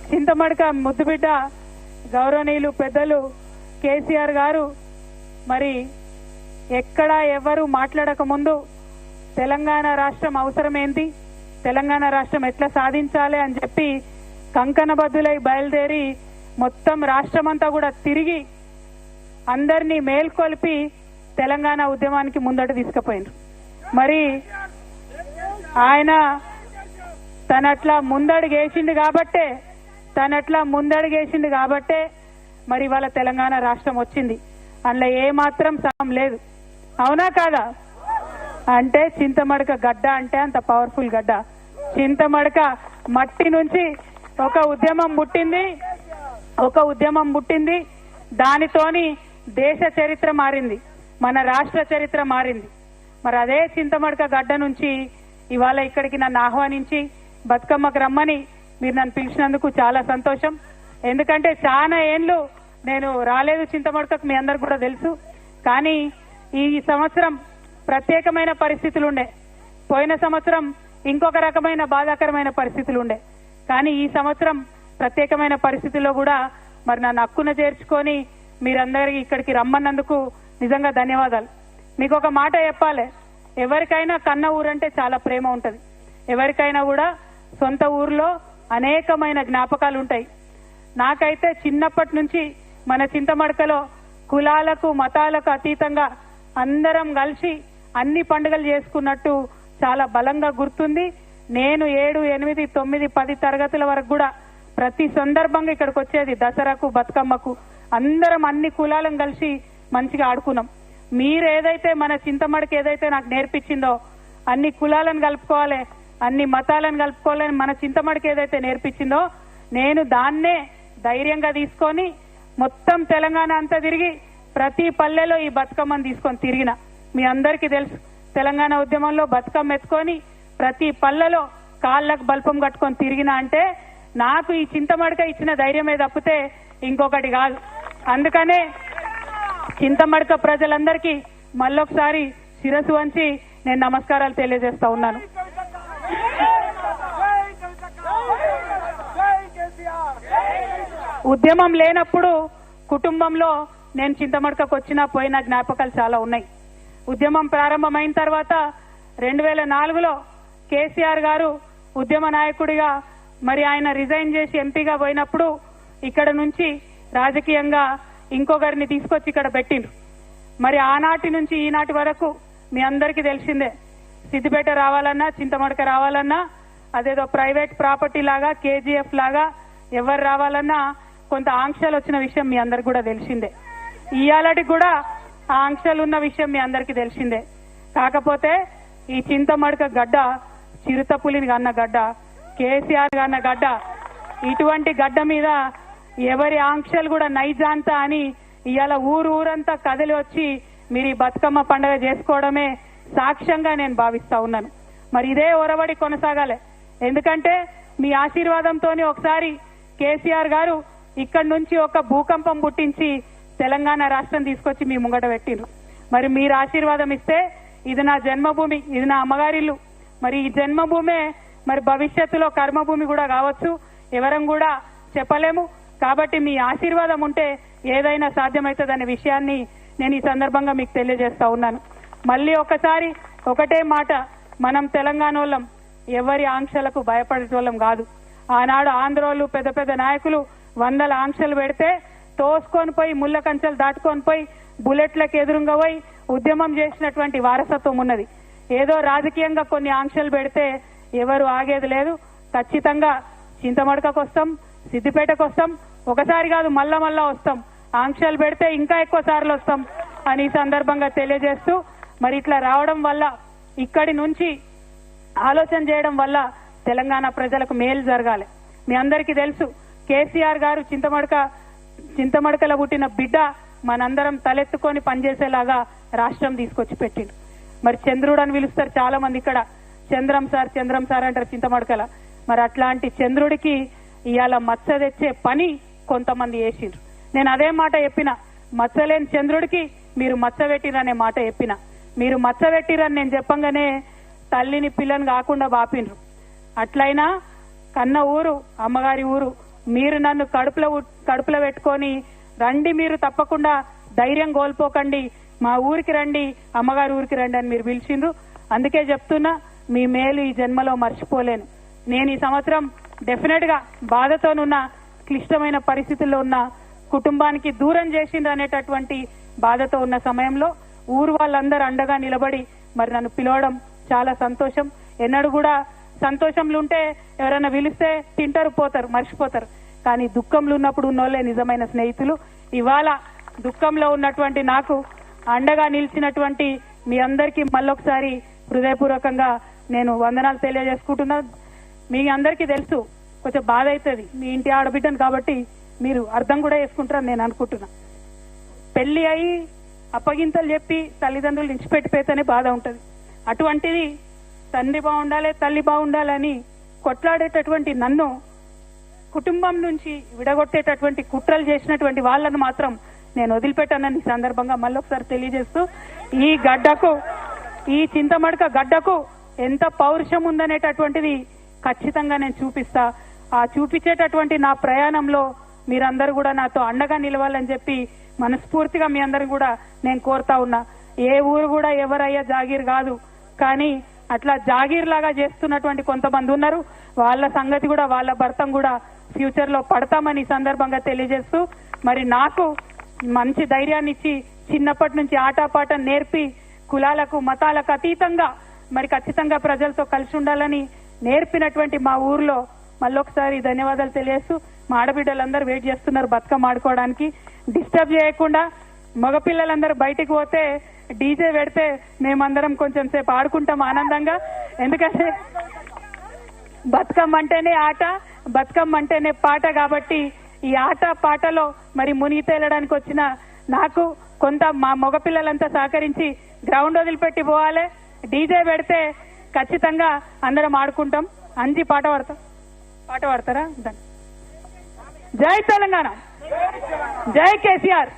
చింతమడక ముద్దుబిడ్డ గౌరవనీయులు పెద్దలు కేసీఆర్ గారు మరి ఎక్కడ ఎవరు మాట్లాడక ముందు తెలంగాణ రాష్ట్రం అవసరం ఏంటి, తెలంగాణ రాష్ట్రం ఎట్లా సాధించాలి అని చెప్పి కంకణబద్దులై బయలుదేరి మొత్తం రాష్ట్రమంతా కూడా తిరిగి అందరినీ మేల్కొల్పి తెలంగాణ ఉద్యమానికి ముందట తీసుకుపోయినారు. మరి ఆయన తనట్లా ముందడుగేసిండు కాబట్టే మరి వాళ్ళ తెలంగాణ రాష్ట్రం వచ్చింది. అందులో ఏమాత్రం సహం లేదు. అవునా కాదా? అంటే చింతమడక గడ్డ అంటే అంత పవర్ఫుల్ గడ్డ. చింతమడక మట్టి నుంచి ఒక ఉద్యమం పుట్టింది. దానితోని దేశ చరిత్ర మారింది, మన రాష్ట్ర చరిత్ర మారింది. మరి అదే చింతమడక గడ్డ నుంచి ఇవాళ ఇక్కడికి నన్ను ఆహ్వానించి బతుకమ్మకు రమ్మని మీరు నన్ను పిలిచినందుకు చాలా సంతోషం. ఎందుకంటే చాలా ఏండ్లు నేను రాలేదు చింతమడకకు, మీ అందరికి కూడా తెలుసు. కానీ ఈ సంవత్సరం ప్రత్యేకమైన పరిస్థితులు ఉండే, పోయిన సంవత్సరం ఇంకొక రకమైన బాధాకరమైన పరిస్థితులు ఉండే. కానీ ఈ సంవత్సరం ప్రత్యేకమైన పరిస్థితుల్లో కూడా మరి నన్ను హక్కున చేర్చుకొని మీరందరికీ ఇక్కడికి రమ్మన్నందుకు నిజంగా ధన్యవాదాలు. మీకు ఒక మాట చెప్పాలి, ఎవరికైనా కన్న ఊరంటే చాలా ప్రేమ ఉంటది. ఎవరికైనా కూడా సొంత ఊర్లో అనేకమైన జ్ఞాపకాలు ఉంటాయి. నాకైతే చిన్నప్పటి నుంచి మన చింతమడకలో కులాలకు మతాలకు అతీతంగా అందరం కలిసి అన్ని పండుగలు చేసుకున్నట్టు చాలా బలంగా గుర్తుంది. నేను 7, 8, 9, 10 తరగతుల వరకు కూడా ప్రతి సందర్భంగా ఇక్కడికి వచ్చేది. దసరాకు, బతుకమ్మకు అందరం అన్ని కులాలను కలిసి మంచిగా ఆడుకున్నాం. మీరు ఏదైతే మన చింతమడక ఏదైతే నాకు నేర్పించిందో అన్ని కులాలను కలుపుకోవాలి, అన్ని మతాలను కలుపుకోవాలని మన చింతమడక ఏదైతే నేర్పించిందో నేను దాన్నే ధైర్యంగా తీసుకొని మొత్తం తెలంగాణ అంతా తిరిగి ప్రతి పల్లెలో ఈ బతుకమ్మను తీసుకొని తిరిగిన. మీ అందరికీ తెలుసు, తెలంగాణ ఉద్యమంలో బతుకమ్మ ఎత్తుకొని ప్రతి పల్లెలో కాళ్ళకు బల్పం కట్టుకొని తిరిగిన అంటే నాకు ఈ చింతమడక ఇచ్చిన ధైర్యమే తప్పితే ఇంకొకటి కాదు. అందుకనే చింతమడక ప్రజలందరికీ మళ్ళొకసారి శిరస్సు వంచి నేను నమస్కారాలు తెలియజేస్తా ఉన్నాను. ఉద్యమం లేనప్పుడు కుటుంబంలో నేను చింతమడకకు వచ్చినా పోయిన జ్ఞాపకాలు చాలా ఉన్నాయి. ఉద్యమం ప్రారంభమైన తర్వాత 2004లో కేసీఆర్ గారు ఉద్యమ నాయకుడిగా మరి ఆయన రిజైన్ చేసి ఎంపీగా పోయినప్పుడు ఇక్కడ నుంచి రాజకీయంగా ఇంకొకరిని తీసుకొచ్చి ఇక్కడ పెట్టిండ్రు. మరి ఆనాటి నుంచి ఈనాటి వరకు మీ అందరికీ తెలిసిందే, సిద్దిపేట రావాలన్నా చింతమడక రావాలన్నా అదేదో ప్రైవేట్ ప్రాపర్టీ లాగా కేజీఎఫ్ లాగా ఎవరు రావాలన్నా కొంత ఆంక్షలు వచ్చిన విషయం మీ అందరికి కూడా తెలిసిందే. ఇయాలటికి కూడా ఆ ఆంక్షలు ఉన్న విషయం మీ అందరికీ తెలిసిందే. కాకపోతే ఈ చింతమడక గడ్డ చిరుతపులిని కన్న గడ్డ, కేసీఆర్ కన్న గడ్డ. ఇటువంటి గడ్డ మీద ఎవరి ఆంక్షలు కూడా నైజాంతా అని ఇవాళ ఊరంతా కదిలి వచ్చి మీరు ఈ బతుకమ్మ పండుగ చేసుకోవడమే సాక్ష్యంగా నేను భావిస్తా ఉన్నాను. మరి ఇదే ఒరవడి కొనసాగాలి. ఎందుకంటే మీ ఆశీర్వాదంతోనే ఒకసారి కేసీఆర్ గారు ఇక్కడి నుంచి ఒక భూకంపం పుట్టించి తెలంగాణ రాష్ట్రం తీసుకొచ్చి మీ ముంగట పెట్టిండ్రు. మరి మీరు ఆశీర్వాదం ఇస్తే ఇది నా జన్మభూమి, ఇది నా అమ్మగారిల్లు. మరి ఈ జన్మభూమే మరి భవిష్యత్తులో కర్మభూమి కూడా కావచ్చు, ఎవరం కూడా చెప్పలేము. కాబట్టి మీ ఆశీర్వాదం ఉంటే ఏదైనా సాధ్యమవుతుందనే విషయాన్ని నేను ఈ సందర్భంగా మీకు తెలియజేస్తా ఉన్నాను. మళ్ళీ ఒకసారి ఒకటే మాట, మనం తెలంగాణ వాళ్ళం ఎవరి ఆంక్షలకు భయపడేటోళ్ళం కాదు. ఆనాడు ఆంధ్రోళ్ళు పెద్ద పెద్ద నాయకులు 100 ఆంక్షలు పెడితే తోసుకొని పోయి ముళ్ళ కంచెలు దాటుకొని పోయి బుల్లెట్లకు ఎదురుగా పోయి ఉద్యమం చేసినటువంటి వారసత్వం ఉన్నది. ఏదో రాజకీయంగా కొన్ని ఆంక్షలు పెడితే ఎవరు ఆగేది లేదు. ఖచ్చితంగా చింతమడకకు వస్తాం, సిద్దిపేటకు వస్తాం, ఒకసారి కాదు మళ్ళా వస్తాం. ఆంక్షలు పెడితే ఇంకా ఎక్కువ సార్లు వస్తాం అని ఈ సందర్భంగా తెలియజేస్తూ, మరి ఇట్లా రావడం వల్ల ఇక్కడి నుంచి ఆలోచన చేయడం వల్ల తెలంగాణ ప్రజలకు మేలు జరగాలి. మీ అందరికీ తెలుసు, కేసీఆర్ గారు చింతమడకలో పుట్టిన బిడ్డ మనందరం తలెత్తుకొని పనిచేసేలాగా రాష్ట్రం తీసుకొచ్చి పెట్టిండు. మరి చంద్రుడు అని పిలుస్తారు చాలా మంది ఇక్కడ, చంద్రం సార్ అంటారు చింతమడకల. మరి అట్లాంటి చంద్రుడికి ఇవాళ మచ్చ తెచ్చే పని కొంతమంది చేసిండ్రు. నేను అదే మాట చెప్పిన, మచ్చలేని చంద్రుడికి మీరు మచ్చ పెట్టిరనే మాట చెప్పిన. మీరు మచ్చ పెట్టిరని నేను చెప్పంగానే తల్లిని పిల్లని కాకుండా బాపిండ్రు. అట్లయినా కన్న ఊరు, అమ్మగారి ఊరు మీరు నన్ను కడుపులో పెట్టుకొని రండి, మీరు తప్పకుండా ధైర్యం కోల్పోకండి, మా ఊరికి రండి, అమ్మగారి ఊరికి రండి అని మీరు పిలిచిండ్రు. అందుకే చెప్తున్నా, మీ మేలు ఈ జన్మలో మర్చిపోలేను. నేను ఈ సంవత్సరం డెఫినెట్ గా బాధతోనున్న, క్లిష్టమైన పరిస్థితుల్లో ఉన్న కుటుంబానికి దూరం చేసిండ్రు అనేటటువంటి బాధతో ఉన్న సమయంలో ఊరు వాళ్ళందరూ అండగా నిలబడి మరి నన్ను పిలవడం చాలా సంతోషం. ఎన్నడూ కూడా సంతోషంలో ఉంటే ఎవరైనా పిలిస్తే తింటారు, పోతారు, మర్చిపోతారు. కానీ దుఃఖంలో ఉన్నప్పుడు ఉన్నోళ్లే నిజమైన స్నేహితులు. ఇవాళ దుఃఖంలో ఉన్నటువంటి నాకు అండగా నిలిచినటువంటి మీ అందరికీ మళ్ళొకసారి హృదయపూర్వకంగా నేను వందనాలు తెలియజేసుకుంటున్నా. మీ అందరికీ తెలుసు, కొంచెం బాధ అవుతుంది, మీ ఇంటి ఆడబిడ్డను కాబట్టి మీరు అర్థం కూడా చేసుకుంటారని నేను అనుకుంటున్నా. పెళ్లి అయి అప్పగింతలు చెప్పి తల్లిదండ్రులు నిడిచిపెట్టిపోతేనే బాధ ఉంటుంది. అటువంటిది తండ్రి బాగుండాలి, తల్లి బాగుండాలని కొట్లాడేటటువంటి నన్ను కుటుంబం నుంచి విడగొట్టేటటువంటి కుట్రలు చేసినటువంటి వాళ్ళను మాత్రం నేను వదిలిపెట్టానని ఈ సందర్భంగా మళ్ళొకసారి తెలియజేస్తూ, ఈ గడ్డకు, ఈ చింతమడక గడ్డకు ఎంత పౌరుషం ఉందనేటటువంటిది ఖచ్చితంగా నేను చూపిస్తా. ఆ చూపించేటటువంటి నా ప్రయాణంలో మీరందరూ కూడా నాతో అండగా నిలవాలని చెప్పి మనస్ఫూర్తిగా మీ అందరూ కూడా నేను కోరుతా ఉన్నా. ఏ ఊరు కూడా ఎవరయ్యా జాగీర్ కాదు, కానీ అట్లా జాగీర్ లాగా చేస్తున్నటువంటి కొంతమంది ఉన్నారు. వాళ్ళ సంగతి కూడా, వాళ్ళ భర్తం కూడా ఫ్యూచర్ లో పడతామని ఈ సందర్భంగా తెలియజేస్తూ, మరి నాకు మంచి ధైర్యాన్ని ఇచ్చి చిన్నప్పటి నుంచి ఆటపాట నేర్పి కులాలకు మతాలకు అతీతంగా మరి ఖచ్చితంగా ప్రజలతో కలిసి ఉండాలని నేర్పినటువంటి మా ఊర్లో మళ్ళొకసారి ధన్యవాదాలు తెలియజేస్తూ, మా ఆడబిడ్డలందరూ వెయిట్ చేస్తున్నారు బతుకమ్మ ఆడుకోవడానికి. డిస్టర్బ్ చేయకుండా మగపిల్లలందరూ బయటికి పోతే డీజే పెడితే మేమందరం కొంచెం సేపు ఆడుకుంటాం ఆనందంగా. ఎందుకంటే బతుకమ్మ అంటేనే ఆట, బతుకమ్మ అంటేనే పాట కాబట్టి ఈ ఆట పాటలో మరి మునిగి తేలడానికి వచ్చిన నాకు కొంత మా మగపిల్లలంతా సహకరించి గ్రౌండ్ వదిలిపెట్టి పోవాలి. డీజే పెడితే ఖచ్చితంగా అందరం ఆడుకుంటాం. అంజి పాట పాడతారా? జై తెలంగాణ, జై కేసీఆర్.